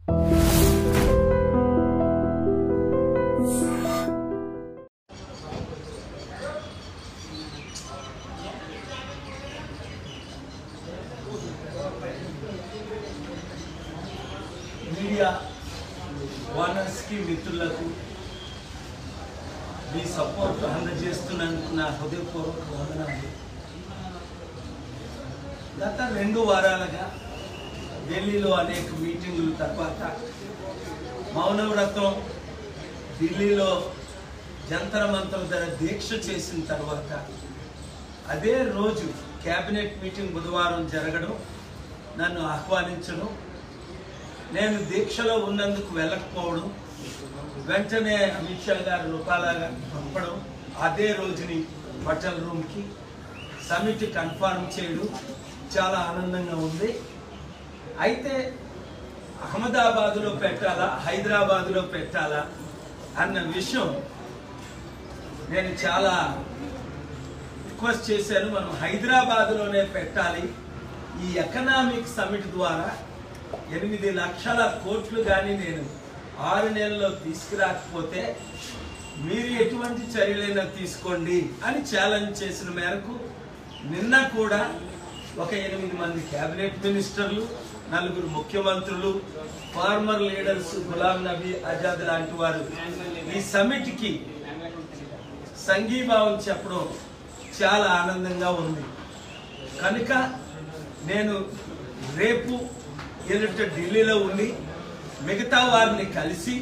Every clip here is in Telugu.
మీడియా ఓనర్స్కి మిత్రులకు మీ సపోర్ట్ అందజేస్తున్నందుకు నా హృదయపూర్వక వందనాలు. గత 2 వారాలుగా ఢిల్లీలో అనేక మీటింగుల తర్వాత మౌనవ్రతం ఢిల్లీలో జంతర్ మంతర్ దగ్గర దీక్ష చేసిన తర్వాత అదే రోజు క్యాబినెట్ మీటింగ్ బుధవారం జరగడం, నన్ను ఆహ్వానించడం, నేను దీక్షలో ఉన్నందుకు వెళ్ళకపోవడం, వెంటనే అమిత్ షా గారు రూపాయలుగా పంపడం, అదే రోజుని హోటల్ రూమ్కి సమిట్ కన్ఫర్మ్ చేయడం చాలా ఆనందంగా ఉంది. అయితే అహ్మదాబాద్లో పెట్టాలా హైదరాబాద్లో పెట్టాలా అన్న విషయం నేను చాలా రిక్వెస్ట్ చేశాను. మనం హైదరాబాద్లోనే పెట్టాలి. ఈ ఎకనామిక్ సమిట్ ద్వారా 8 లక్షల కోట్లు కానీ నేను 6 నెలల్లో తీసుకురాకపోతే మీరు ఎటువంటి చర్యలైనా తీసుకోండి అని ఛాలెంజ్ చేసిన మేరకు నిన్న కూడా ఒక 8 మంది క్యాబినెట్ మినిస్టర్లు, 4 ముఖ్యమంత్రులు, ఫార్మర్ లీడర్స్, గులాం నబీ ఆజాద్ లాంటి వారు ఈ సమిట్కి సంఘీభావం చెప్పడం చాలా ఆనందంగా ఉంది. కనుక నేను రేపు ఎల్లుండి ఢిల్లీలో ఉండి మిగతా వారిని కలిసి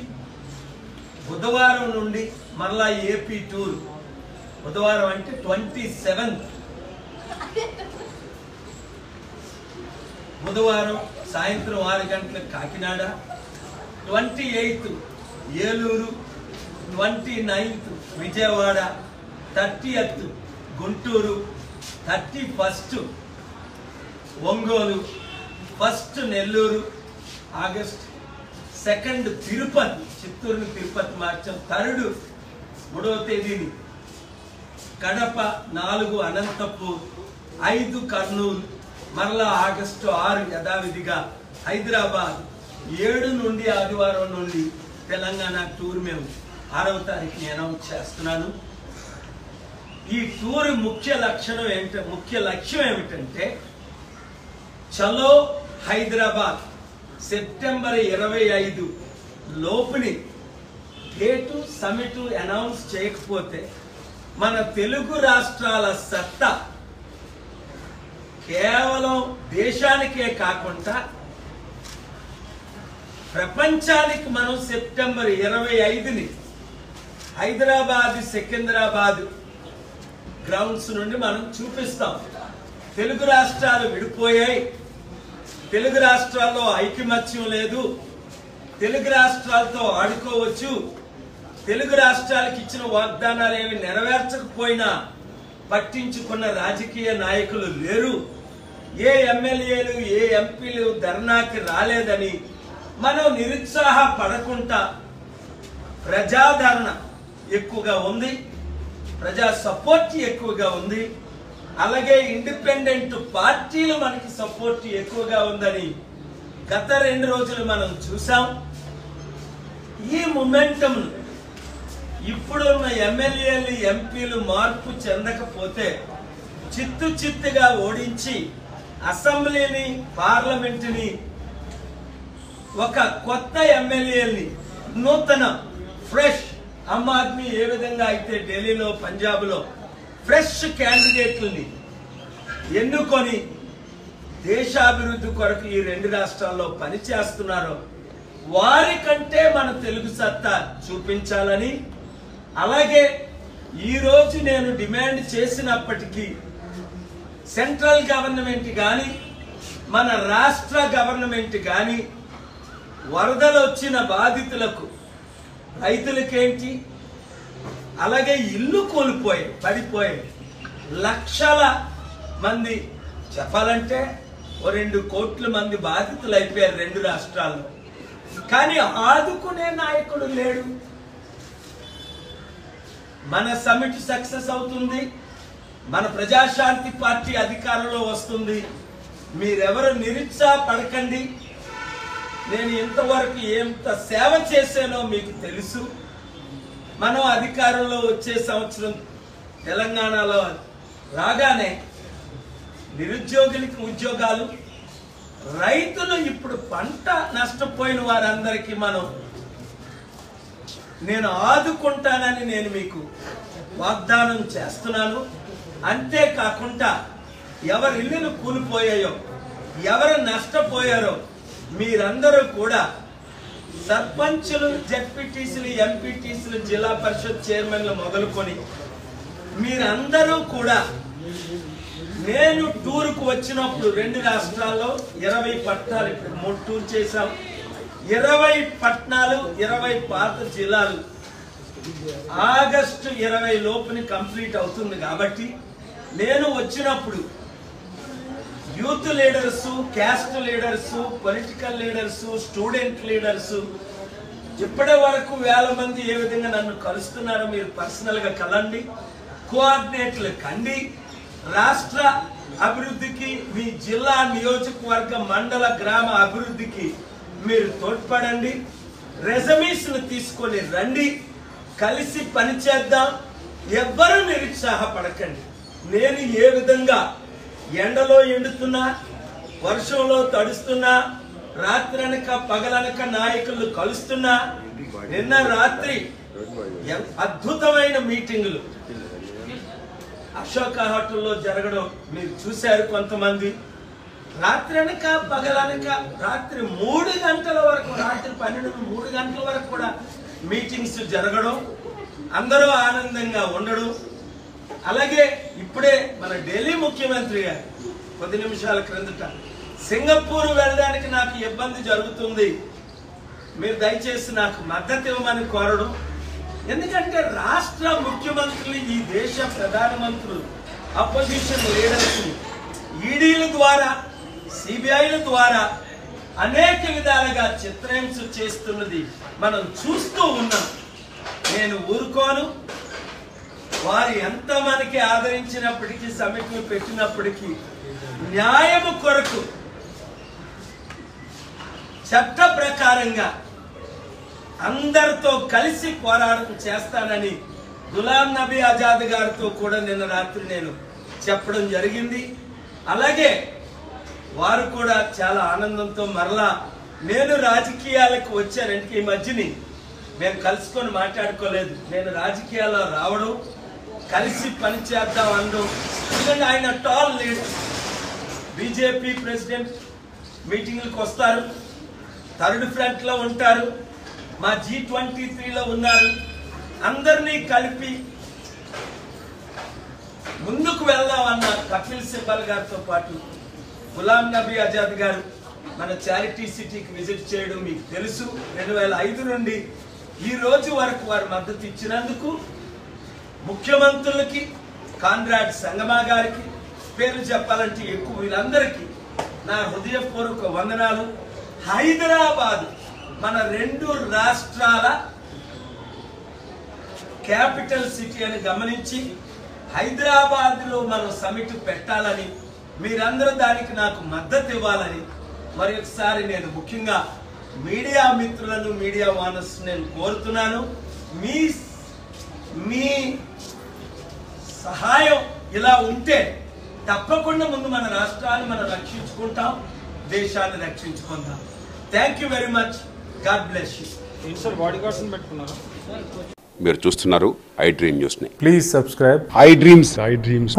బుధవారం నుండి మరలా ఏపీ టూర్, బుధవారం అంటే 27th బుధవారం సాయంత్రం 6 గంటలకు Kakinada, 28th Eluru, 29th Vijayawada, 30th Guntur, 31st Ongole, 1st Nellore, August 2nd Tirupati, చిత్తూరుని తిరుపతి మార్చాం, 3rd 3వ తేదీని కడప, 4 అనంతపూర్, 5 కర్నూలు, మరలా ఆగస్టు 6 యథావిధిగా హైదరాబాద్, 7 నుండి ఆదివారం నుండి తెలంగాణ టూర్ మేము 6వ తారీఖుని అనౌన్స్ చేస్తున్నాను. ఈ టూర్ ముఖ్య లక్ష్యం ఏమిటంటే చలో హైదరాబాద్ సెప్టెంబర్ 25 లోపుని డేటు సమిట్ అనౌన్స్ చేయకపోతే మన తెలుగు రాష్ట్రాల సత్తా కేవలం దేశానికే కాకుండా ప్రపంచానికి మనం సెప్టెంబర్ 25ని హైదరాబాద్, సికింద్రాబాద్ గ్రౌండ్స్ నుండి మనం చూపిస్తాం. తెలుగు రాష్ట్రాలు విడిపోయాయి, తెలుగు రాష్ట్రాల్లో ఐకమత్యం లేదు, తెలుగు రాష్ట్రాలతో ఆడుకోవచ్చు, తెలుగు రాష్ట్రాలకు ఇచ్చిన వాగ్దానాలు ఏమి నెరవేర్చకపోయినా పట్టించుకున్న రాజకీయ నాయకులు లేరు, ఏ ఎమ్మెల్యేలు ఏ ఎంపీలు ధర్నాకి రాలేదని మనం నిరుత్సాహపడకుండా ప్రజాదరణ ఎక్కువగా ఉంది, ప్రజా సపోర్ట్ ఎక్కువగా ఉంది, అలాగే ఇండిపెండెంట్ పార్టీలు మనకి సపోర్ట్ ఎక్కువగా ఉందని గత 2 రోజులు మనం చూసాం. ఈ మొమెంటం ఇప్పుడున్న ఎమ్మెల్యేలు ఎంపీలు మార్పు చెందకపోతే చిత్తుగా ఓడించి అసెంబ్లీని, పార్లమెంటుని, ఒక కొత్త ఎమ్మెల్యేని, నూతన ఫ్రెష్ ఆమ్ ఆద్మీ ఏ విధంగా అయితే ఢిల్లీలో, పంజాబ్లో ఫ్రెష్ క్యాండిడేట్లని ఎన్నుకొని దేశాభివృద్ధి కొరకు ఈ 2 రాష్ట్రాల్లో పనిచేస్తున్నారో వారికంటే మన తెలుగు సత్తా చూపించాలని, అలాగే ఈరోజు నేను డిమాండ్ చేసినప్పటికీ సెంట్రల్ గవర్నమెంట్ కానీ మన రాష్ట్ర గవర్నమెంట్ కానీ వరదలు వచ్చిన బాధితులకు, రైతులకేంటి, అలాగే ఇల్లు కోల్పోయి పడిపోయి లక్షల మంది, చెప్పాలంటే 2 కోట్ల మంది బాధితులు అయిపోయారు 2 రాష్ట్రాల్లో. కానీ ఆదుకునే నాయకుడు లేడు. మన సమిట్ సక్సెస్ అవుతుంది, మన ప్రజాశాంతి పార్టీ అధికారంలో వస్తుంది. మీరెవరు నిరుత్సాహపడకండి. నేను ఇంతవరకు ఎంత సేవ చేశానో మీకు తెలుసు. మనం అధికారంలో వచ్చే సంవత్సరం తెలంగాణలో రాగానే నిరుద్యోగులకి ఉద్యోగాలు, రైతులు ఇప్పుడు పంట నష్టపోయిన వారందరికీ నేను ఆదుకుంటానని నేను మీకు వాగ్దానం చేస్తున్నాను. అంతేకాకుండా ఎవరి ఇల్లులు కూలిపోయాయో, ఎవరు నష్టపోయారో మీరందరూ కూడా సర్పంచులు, జడ్పీటీసీలు, ఎంపీటీసీలు, జిల్లా పరిషత్ చైర్మన్లు మొదలుకొని మీరందరూ కూడా నేను టూర్కు వచ్చినప్పుడు 2 రాష్ట్రాల్లో 20 పట్టణాలు, ఇప్పుడు 3 టూర్ చేశాం. 20 పట్టణాలు, 20 పాత జిల్లాలు ఆగస్టు 20 లోపుని కంప్లీట్ అవుతుంది. కాబట్టి నేను వచ్చినప్పుడు youth leaders, caste leaders, political leaders, student leaders ఇప్పటి వరకు 1000 మంది ఏ విధంగా నన్ను కలుస్తున్నారో మీరు పర్సనల్ గా కలండి, కోఆర్డినేట్లు కండి. రాష్ట్ర అభివృద్ధికి, మీ జిల్లా, నియోజకవర్గ, మండల, గ్రామ అభివృద్ధికి మీరు తోడ్పడండి. రెజమీస్ను తీసుకొని రండి, కలిసి పనిచేద్దాం. ఎవ్వరూ నిరుత్సాహపడకండి. నేను ఏ విధంగా ఎండలో ఎండుతున్నా, వర్షంలో తడుస్తున్నా, రాత్రనక పగలనక నాయకులు కలుస్తున్నా, నిన్న రాత్రి అద్భుతమైన మీటింగులు అశోక హోటల్లో జరగడం మీరు చూశారు. కొంతమంది రాత్రనక పగలనక రాత్రి 3 గంటల వరకు, రాత్రి 12, 3 గంటల వరకు కూడా మీటింగ్స్ జరగడం, అందరూ ఆనందంగా ఉండడం. అలాగే ఇప్పుడే మన ఢిల్లీ ముఖ్యమంత్రి గారు కొద్ది నిమిషాల క్రిందట సింగపూర్ వెళ్ళడానికి నాకు ఇబ్బంది జరుగుతుంది, మీరు దయచేసి నాకు మద్దతు ఇవ్వమని కోరడం. ఎందుకంటే రాష్ట్ర ముఖ్యమంత్రులు, ఈ దేశ ప్రధానమంత్రులు అపోజిషన్ లీడర్స్ ఈడీల ద్వారా, సిబిఐల ద్వారా అనేక విధాలుగా చిత్రహింస చేస్తున్నది మనం చూస్తూ ఉన్నాం. నేను ఊరుకోను. వారు ఎంత మనకి ఆదరించినప్పటికీ, సమితిని పెట్టినప్పటికీ న్యాయము కొరకు చట్ట ప్రకారంగా అందరితో కలిసి పోరాటం చేస్తానని గులాం నబీ ఆజాద్ గారితో కూడా నిన్న రాత్రి నేను చెప్పడం జరిగింది. అలాగే వారు కూడా చాలా ఆనందంతో మరలా నేను రాజకీయాలకు వచ్చానంటే, ఈ మధ్యని మేము కలుసుకొని మాట్లాడుకోలేదు, నేను రాజకీయాల్లో రావడం, కలిసి పనిచేద్దాం అనడం. ఎందుకంటే ఆయన టాల్ లీడర్, బీజేపీ ప్రెసిడెంట్ మీటింగ్లకు వస్తారు, థర్డ్ ఫ్రంట్ లో ఉంటారు, మా G23లో ఉన్నారు. అందరినీ కలిపి ముందుకు వెళ్దామన్న కపిల్ సిబ్బల్ గారితో పాటు గులాం నబీ ఆజాద్ గారు మన చారిటీ సిటీకి విజిట్ చేయడం మీకు తెలుసు. 2005 నుండి ఈ రోజు వరకు వారు మద్దతు ఇచ్చినందుకు ముఖ్యమంత్రులకి, కాన్రాడ్ సంగమా గారికి, పేరు చెప్పాలంటే ఎక్కువ, వీళ్ళందరికీ నా హృదయపూర్వక వందనాలు. హైదరాబాద్ మన 2 రాష్ట్రాల క్యాపిటల్ సిటీ అని గమనించి హైదరాబాద్లో మనం సమిట్ పెట్టాలని, మీరందరూ దానికి నాకు మద్దతు ఇవ్వాలని మరి ఒకసారి నేను ముఖ్యంగా మీడియా మిత్రులను, మీడియా వానర్స్ నేను కోరుతున్నాను. మీ సహాయం ఇలా ఉంటే తప్పకుండా ముందు మన రాష్ట్రాన్ని మనం రక్షించుకుంటాం, దేశాన్ని రక్షించుకుంటాం. Thank you very much. God bless you. మీరు చూస్తున్నారు ఐ డ్రీమ్ న్యూస్ ని. Please subscribe I dreams.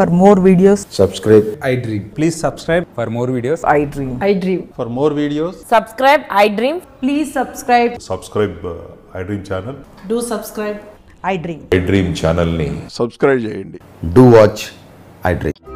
For more videos, subscribe I dream. Please subscribe for more videos. I dream. For more videos Subscribe, I dream. Please subscribe. Subscribe I dream channel. Do subscribe. I dream. I dream ఛానల్ని సబ్స్క్రైబ్ చేయండి. Do watch I dream.